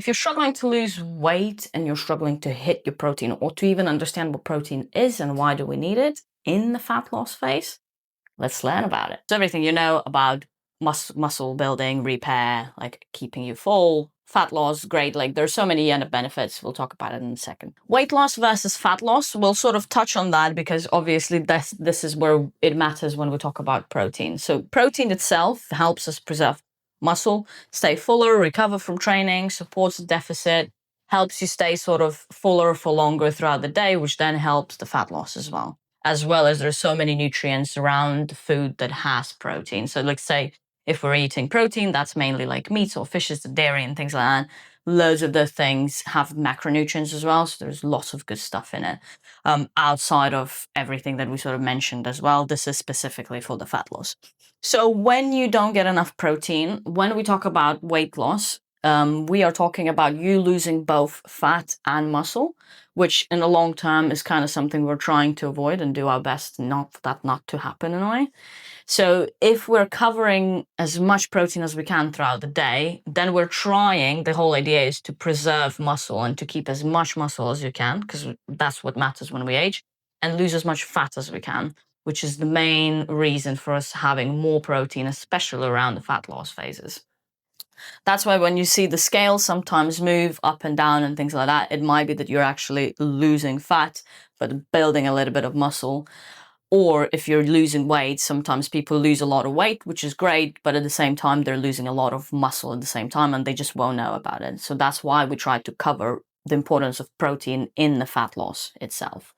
If you're struggling to lose weight and you're struggling to hit your protein or to even understand what protein is and why do we need it in the fat loss phase, let's learn about it. So everything you know about muscle building, repair, like keeping you full, fat loss, great. Like there's so many end benefits. We'll talk about it in a second. Weight loss versus fat loss. We'll sort of touch on that because obviously this is where it matters when we talk about protein. So protein itself helps us preserve muscle, stay fuller, recover from training, supports the deficit, helps you stay sort of fuller for longer throughout the day, which then helps the fat loss as well as there's so many nutrients around food that has protein. So let's say if we're eating protein, that's mainly like meats or fishes, the dairy and things like that. Loads of those things have macronutrients as well. So there's lots of good stuff in it. Outside of everything that we sort of mentioned as well, this is specifically for the fat loss. So when you don't get enough protein, when we talk about weight loss, we are talking about you losing both fat and muscle, which in the long term is kind of something we're trying to avoid and do our best not to happen in a way. So if we're covering as much protein as we can throughout the day, then we're trying, the whole idea is to preserve muscle and to keep as much muscle as you can, because that's what matters when we age, and lose as much fat as we can, which is the main reason for us having more protein, especially around the fat loss phases. That's why when you see the scale sometimes move up and down and things like that, it might be that you're actually losing fat, but building a little bit of muscle. Or if you're losing weight, sometimes people lose a lot of weight, which is great, but at the same time, they're losing a lot of muscle at the same time and they just won't know about it. So that's why we try to cover the importance of protein in the fat loss itself.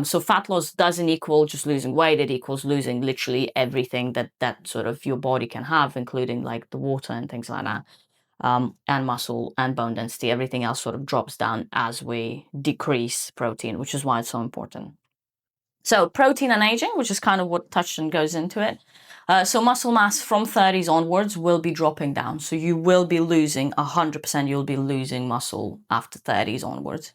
So fat loss doesn't equal just losing weight. It equals losing literally everything that sort of your body can have, including like the water and things like that, and muscle and bone density. Everything else sort of drops down as we decrease protein, which is why it's so important. So protein and aging, which is kind of what touched and goes into it. So muscle mass from 30s onwards will be dropping down. So you will be losing 100%, you'll be losing muscle after 30s onwards.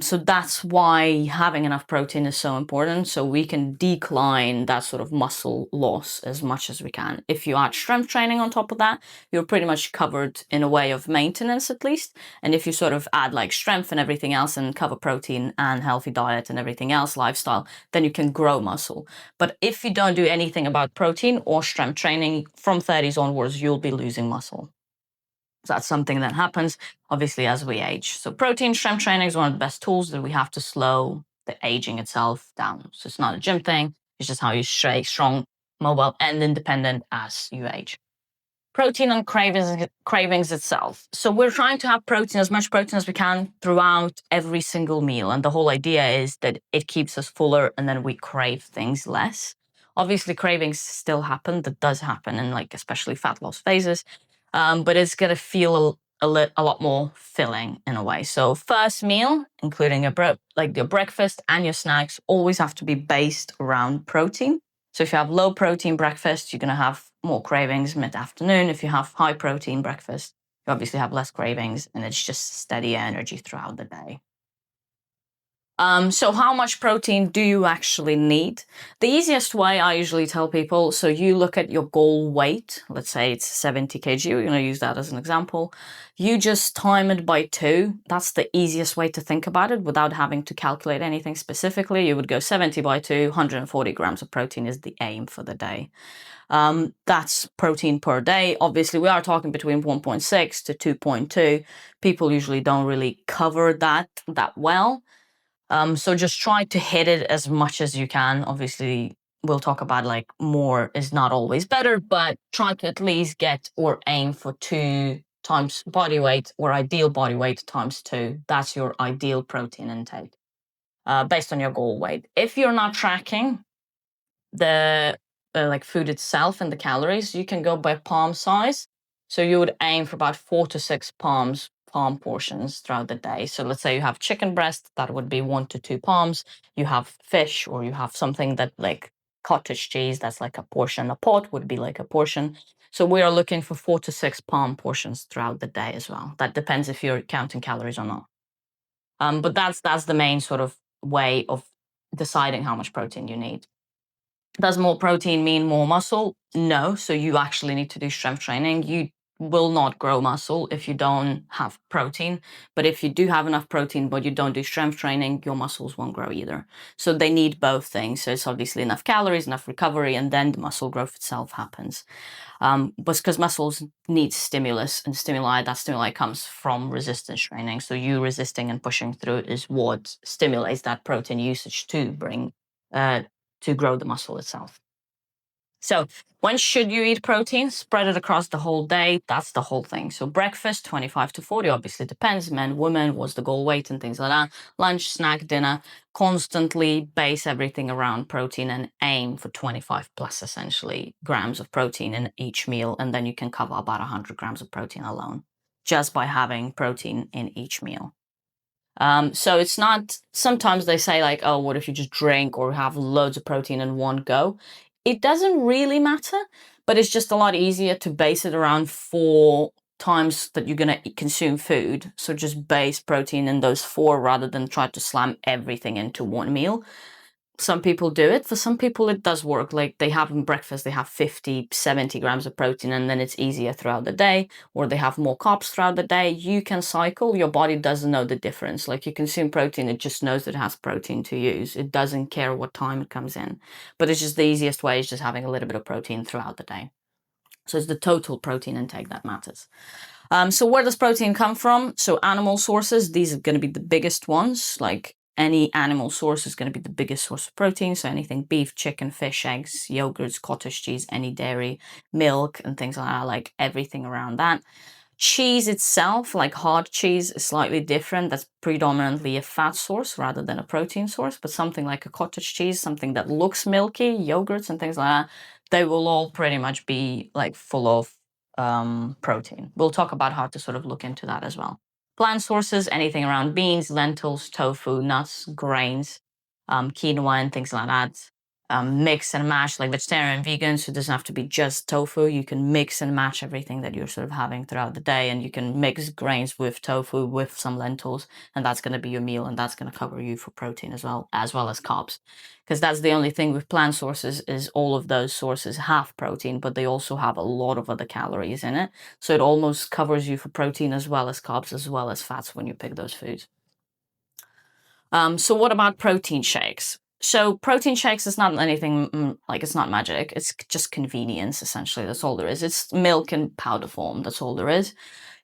So that's why having enough protein is so important. So we can decline that sort of muscle loss as much as we can. If you add strength training on top of that, you're pretty much covered in a way of maintenance at least. And if you sort of add like strength and everything else and cover protein and healthy diet and everything else, lifestyle, then you can grow muscle. But if you don't do anything about protein or strength training from 30s onwards, you'll be losing muscle. So that's something that happens, obviously, as we age. So protein strength training is one of the best tools that we have to slow the aging itself down. So it's not a gym thing. It's just how you stay strong, mobile, and independent as you age. Protein and cravings itself. So we're trying to have protein, as much protein as we can throughout every single meal. And the whole idea is that it keeps us fuller and then we crave things less. Obviously, cravings still happen. That does happen in like especially fat loss phases. But it's going to feel a lot more filling in a way. So first meal, including like your breakfast and your snacks, always have to be based around protein. So if you have low protein breakfast, you're going to have more cravings mid-afternoon. If you have high protein breakfast, you obviously have less cravings and it's just steady energy throughout the day. So how much protein do you actually need? The easiest way I usually tell people, so you look at your goal weight, let's say it's 70 kg, we're going to use that as an example. You just time it by 2. That's the easiest way to think about it without having to calculate anything specifically. You would go 70 by 2, 140 grams of protein is the aim for the day. That's protein per day. Obviously, we are talking between 1.6 to 2.2. People usually don't really cover that well. So just try to hit it as much as you can. Obviously, we'll talk about like more is not always better, but try to at least get or aim for 2 times body weight or ideal body weight times 2. That's your ideal protein intake based on your goal weight. If you're not tracking the like food itself and the calories, you can go by palm size. So you would aim for about 4 to 6 palm portions throughout the day. So let's say you have chicken breast, that would be 1 to 2 palms. You have fish, or you have something that like cottage cheese, that's like a portion. A pot would be like a portion. So we are looking for 4 to 6 palm portions throughout the day as well. That depends if you're counting calories or not. But that's the main sort of way of deciding how much protein you need. Does more protein mean more muscle? No. So you actually need to do strength training. You will not grow muscle if you don't have protein. But if you do have enough protein, but you don't do strength training, your muscles won't grow either. So they need both things. So it's obviously enough calories, enough recovery, and then the muscle growth itself happens. But because muscles need stimulus and stimuli, that stimuli comes from resistance training. So you resisting and pushing through is what stimulates that protein usage to bring, to grow the muscle itself. So when should you eat protein? Spread it across the whole day. That's the whole thing. So breakfast, 25 to 40, obviously depends, men, women, what's the goal weight and things like that. Lunch, snack, dinner, constantly base everything around protein and aim for 25 plus essentially grams of protein in each meal. And then you can cover about 100 grams of protein alone just by having protein in each meal. So it's not, sometimes they say like, oh, what if you just drink or have loads of protein in one go? It doesn't really matter, but it's just a lot easier to base it around 4 times that you're going to consume food. So just base protein in those 4 rather than try to slam everything into one meal. Some people do it. For some people, it does work. Like they have in breakfast, they have 50, 70 grams of protein, and then it's easier throughout the day, or they have more carbs throughout the day. You can cycle. Your body doesn't know the difference. Like you consume protein, it just knows that it has protein to use. It doesn't care what time it comes in. But it's just the easiest way is just having a little bit of protein throughout the day. So it's the total protein intake that matters. So where does protein come from? So animal sources, these are going to be the biggest ones. Like any animal source is going to be the biggest source of protein. So anything beef, chicken, fish, eggs, yogurts, cottage cheese, any dairy, milk, and things like that, like everything around that. Cheese itself, like hard cheese, is slightly different. That's predominantly a fat source rather than a protein source. But something like a cottage cheese, something that looks milky, yogurts and things like that, they will all pretty much be like full of protein. We'll talk about how to sort of look into that as well. Plant sources, anything around beans, lentils, tofu, nuts, grains, quinoa, and things like that. Mix and match, like vegetarian and vegan, so it doesn't have to be just tofu. You can mix and match everything that you're sort of having throughout the day, and you can mix grains with tofu with some lentils, and that's going to be your meal, and that's going to cover you for protein as well as carbs. Because that's the only thing with plant sources is all of those sources have protein, but they also have a lot of other calories in it. So it almost covers you for protein as well as carbs as well as fats when you pick those foods. So what about protein shakes? So protein shakes is not anything like it's not magic. It's just convenience, essentially. That's all there is. It's milk in powder form. That's all there is.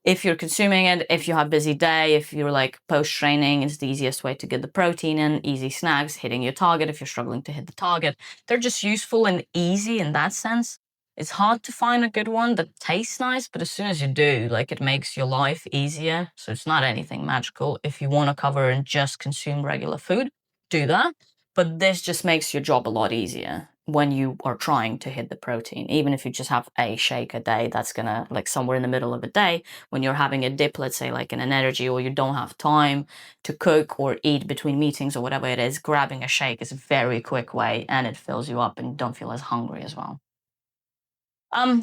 If you're consuming it, if you have a busy day, if you're like post-training, it's the easiest way to get the protein in, easy snacks, hitting your target if you're struggling to hit the target. They're just useful and easy in that sense. It's hard to find a good one that tastes nice, but as soon as you do, like it makes your life easier. So it's not anything magical. If you want to cover and just consume regular food, do that. But this just makes your job a lot easier when you are trying to hit the protein. Even if you just have a shake a day, that's gonna, like somewhere in the middle of a day, when you're having a dip, let's say like in an energy, or you don't have time to cook or eat between meetings or whatever it is, grabbing a shake is a very quick way and it fills you up and you don't feel as hungry as well.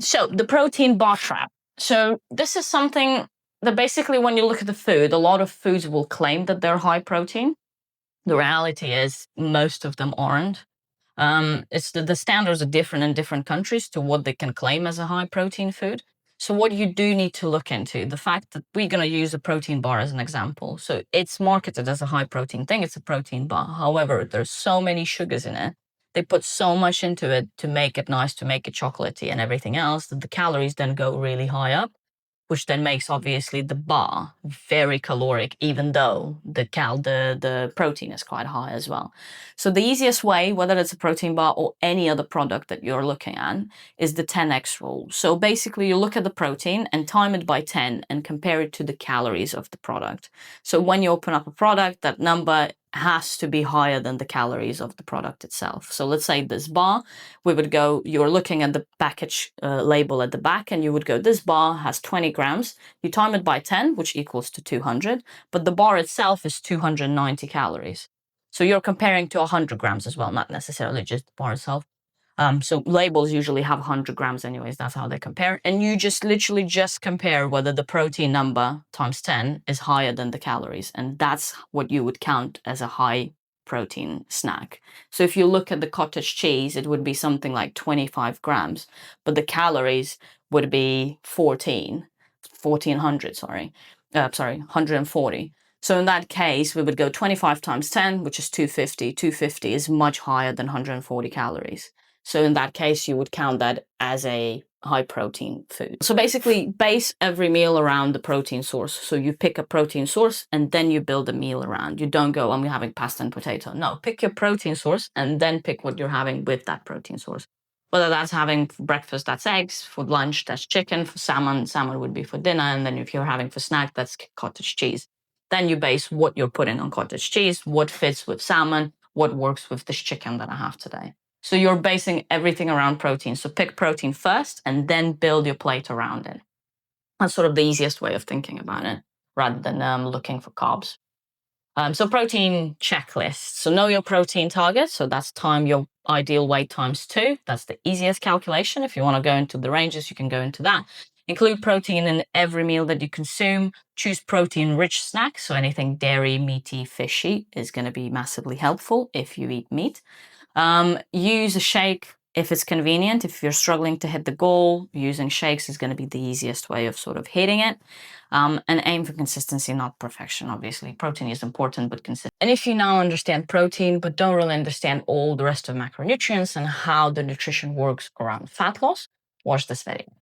So the protein bar trap. So this is something that basically when you look at the food, a lot of foods will claim that they're high protein. The reality is most of them aren't. It's the standards are different in different countries to what they can claim as a high protein food. So what you do need to look into, the fact that we're going to use a protein bar as an example. So it's marketed as a high protein thing. It's a protein bar. However, there's so many sugars in it. They put so much into it to make it nice, to make it chocolatey and everything else, that the calories then go really high up, which then makes obviously the bar very caloric, even though the protein is quite high as well. So the easiest way, whether it's a protein bar or any other product that you're looking at, is the 10x rule. So basically you look at the protein and time it by 10 and compare it to the calories of the product. So when you open up a product, that number has to be higher than the calories of the product itself. So let's say this bar, we would go, you're looking at the package label at the back, and you would go, this bar has 20 grams. You time it by 10, which equals to 200, but the bar itself is 290 calories. So you're comparing to 100 grams as well, not necessarily just the bar itself. So labels usually have 100 grams anyways. That's how they compare. And you just literally just compare whether the protein number times 10 is higher than the calories. And that's what you would count as a high protein snack. So if you look at the cottage cheese, it would be something like 25 grams, but the calories would be 1400, sorry, 140. So in that case, we would go 25 times 10, which is 250. 250 is much higher than 140 calories. So in that case, you would count that as a high protein food. So basically base every meal around the protein source. So you pick a protein source and then you build a meal around. You don't go, I'm having pasta and potato. No, pick your protein source and then pick what you're having with that protein source. Whether that's having for breakfast, that's eggs. For lunch, that's chicken. For salmon would be for dinner. And then if you're having for snack, that's cottage cheese. Then you base what you're putting on cottage cheese, what fits with salmon, what works with this chicken that I have today. So you're basing everything around protein. So pick protein first and then build your plate around it. That's sort of the easiest way of thinking about it, rather than looking for carbs. So protein checklist. So know your protein target. So that's time your ideal weight times 2. That's the easiest calculation. If you want to go into the ranges, you can go into that. Include protein in every meal that you consume. Choose protein-rich snacks. So anything dairy, meaty, fishy is going to be massively helpful if you eat meat. Use a shake if it's convenient. If you're struggling to hit the goal, using shakes is going to be the easiest way of sort of hitting it. And aim for consistency, not perfection, obviously. Protein is important, but consistent. And if you now understand protein, but don't really understand all the rest of macronutrients and how the nutrition works around fat loss, watch this video.